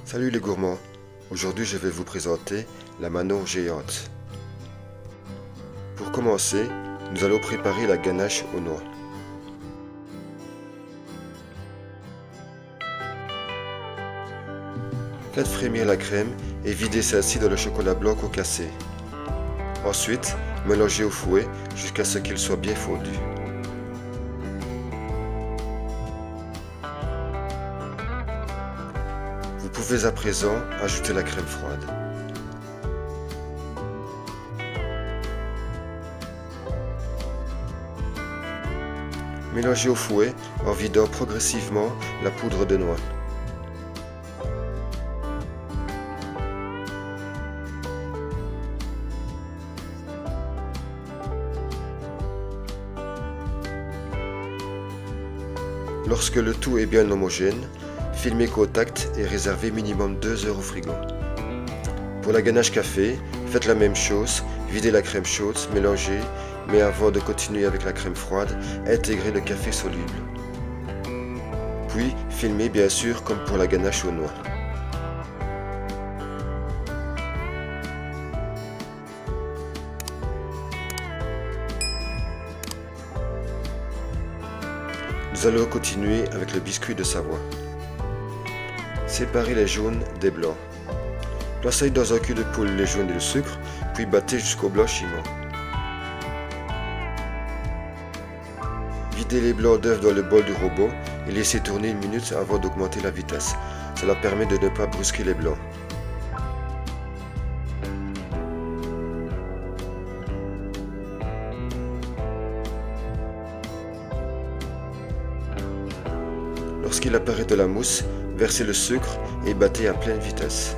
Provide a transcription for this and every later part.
Salut les gourmands, aujourd'hui je vais vous présenter la Mano géante. Pour commencer, nous allons préparer la ganache aux noix. Faites frémir la crème et videz celle-ci dans le chocolat blanc concassé. Ensuite, mélangez au fouet jusqu'à ce qu'il soit bien fondu. Vous pouvez à présent ajouter la crème froide. Mélangez au fouet en vidant progressivement la poudre de noix. Lorsque le tout est bien homogène, filmez contact et réservez minimum 2 heures au frigo. Pour la ganache café, faites la même chose, videz la crème chaude, mélangez, mais avant de continuer avec la crème froide, intégrez le café soluble. Puis, filmez bien sûr comme pour la ganache aux noix. Nous allons continuer avec le biscuit de Savoie. Séparez les jaunes des blancs. Placez dans un cul de poule les jaunes et le sucre, puis battez jusqu'au blanchiment. Videz les blancs d'œufs dans le bol du robot et laissez tourner 1 minute avant d'augmenter la vitesse. Cela permet de ne pas brusquer les blancs. Lorsqu'il apparaît de la mousse, versez le sucre et battez à pleine vitesse.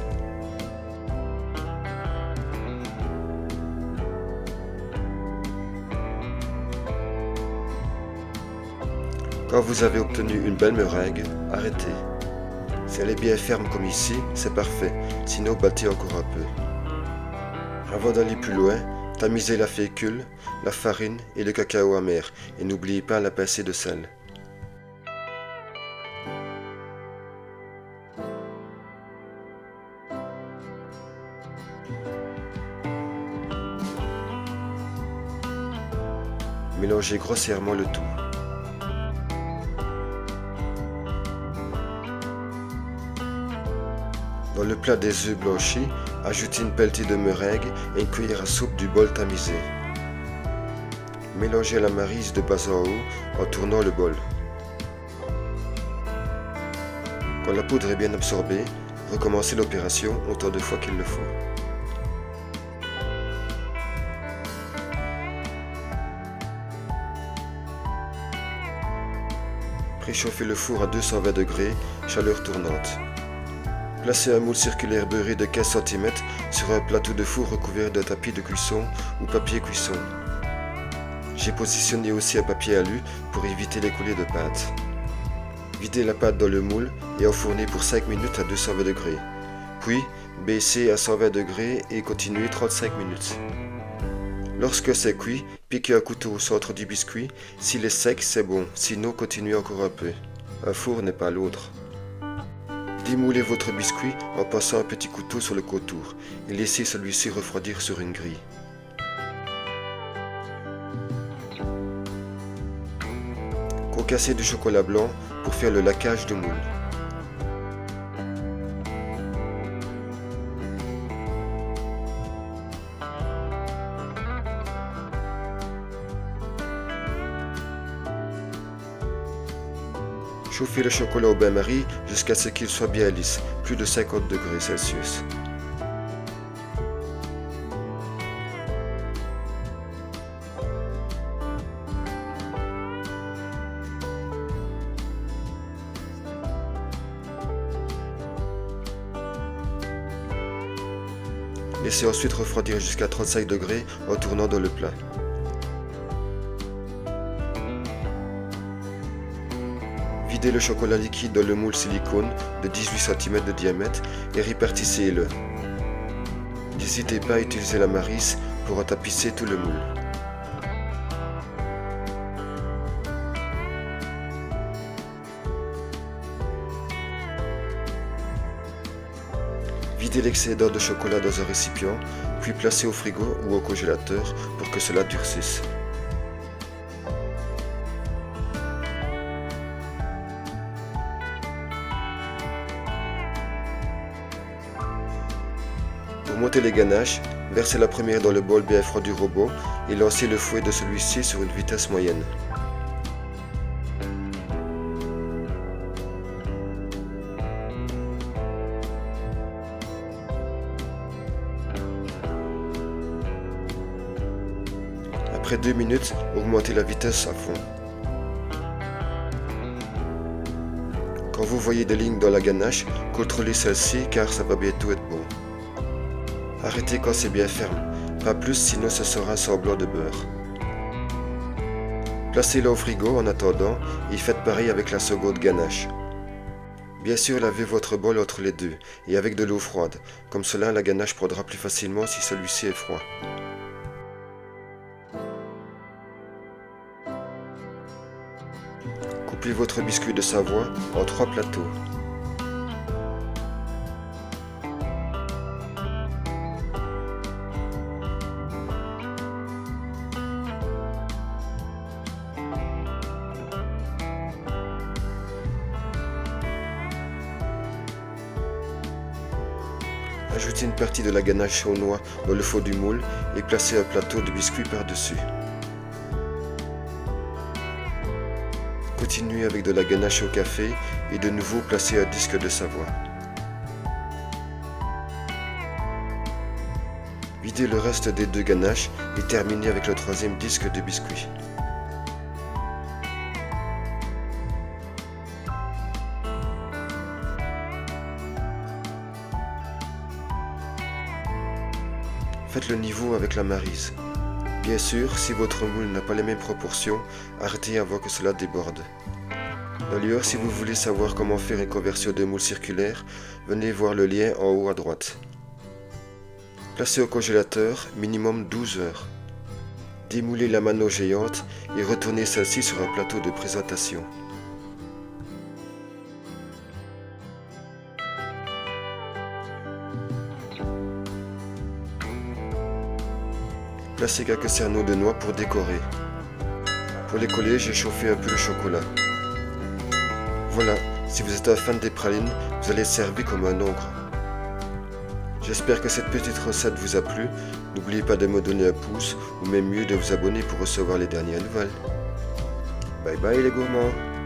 Quand vous avez obtenu une belle meringue, arrêtez. Si elle est bien ferme comme ici, c'est parfait, sinon battez encore un peu. Avant d'aller plus loin, tamisez la fécule, la farine et le cacao amer et n'oubliez pas la pincée de sel. Mélangez grossièrement le tout. Dans le plat des œufs blanchis, ajoutez une pelletée de meringue et une cuillère à soupe du bol tamisé. Mélangez la maryse de bas en haut en tournant le bol. Quand la poudre est bien absorbée, recommencez l'opération autant de fois qu'il le faut. Préchauffez le four à 220 degrés, chaleur tournante. Placez un moule circulaire beurré de 15 cm sur un plateau de four recouvert d'un tapis de cuisson ou papier cuisson. J'ai positionné aussi un papier alu pour éviter les coulées de pâte. Videz la pâte dans le moule et enfournez pour 5 minutes à 220 degrés. Puis, baissez à 120 degrés et continuez 35 minutes. Lorsque c'est cuit, piquez un couteau au centre du biscuit. S'il est sec, c'est bon, sinon continuez encore un peu. Un four n'est pas l'autre. Démoulez votre biscuit en passant un petit couteau sur le contour et laissez celui-ci refroidir sur une grille. Concassez du chocolat blanc pour faire le laquage du moule. Chauffez le chocolat au bain-marie jusqu'à ce qu'il soit bien lisse, plus de 50 degrés Celsius. Laissez ensuite refroidir jusqu'à 35 degrés en tournant dans le plat. Videz le chocolat liquide dans le moule silicone de 18 cm de diamètre et répartissez-le. N'hésitez pas à utiliser la maryse pour tapisser tout le moule. Videz l'excédent de chocolat dans un récipient, puis placez au frigo ou au congélateur pour que cela durcisse. Pour monter les ganaches, versez la première dans le bol bien froid du robot et lancez le fouet de celui-ci sur une vitesse moyenne. Après 2 minutes, augmentez la vitesse à fond. Quand vous voyez des lignes dans la ganache, contrôlez celle-ci car ça va bientôt être bon. Arrêtez quand c'est bien ferme, pas plus sinon ce sera un semblant de beurre. Placez-la au frigo en attendant et faites pareil avec la seconde ganache. Bien sûr, lavez votre bol entre les deux et avec de l'eau froide, comme cela la ganache prendra plus facilement si celui-ci est froid. Coupez votre biscuit de Savoie en 3 plateaux. Ajoutez une partie de la ganache aux noix dans le fond du moule et placez un plateau de biscuits par-dessus. Continuez avec de la ganache au café et de nouveau placez un disque de Savoie. Videz le reste des 2 ganaches et terminez avec le 3e disque de biscuit. Faites le niveau avec la maryse. Bien sûr, si votre moule n'a pas les mêmes proportions, arrêtez avant que cela déborde. D'ailleurs, si vous voulez savoir comment faire une conversion de moule circulaire, venez voir le lien en haut à droite. Placez au congélateur minimum 12 heures. Démoulez la mano géante et retournez celle-ci sur un plateau de présentation. Placez quelques cerneaux de noix pour décorer. Pour les coller, j'ai chauffé un peu le chocolat. Voilà, si vous êtes un fan des pralines, vous allez être servi comme un ogre. J'espère que cette petite recette vous a plu. N'oubliez pas de me donner un pouce ou même mieux de vous abonner pour recevoir les dernières nouvelles. Bye bye les gourmands!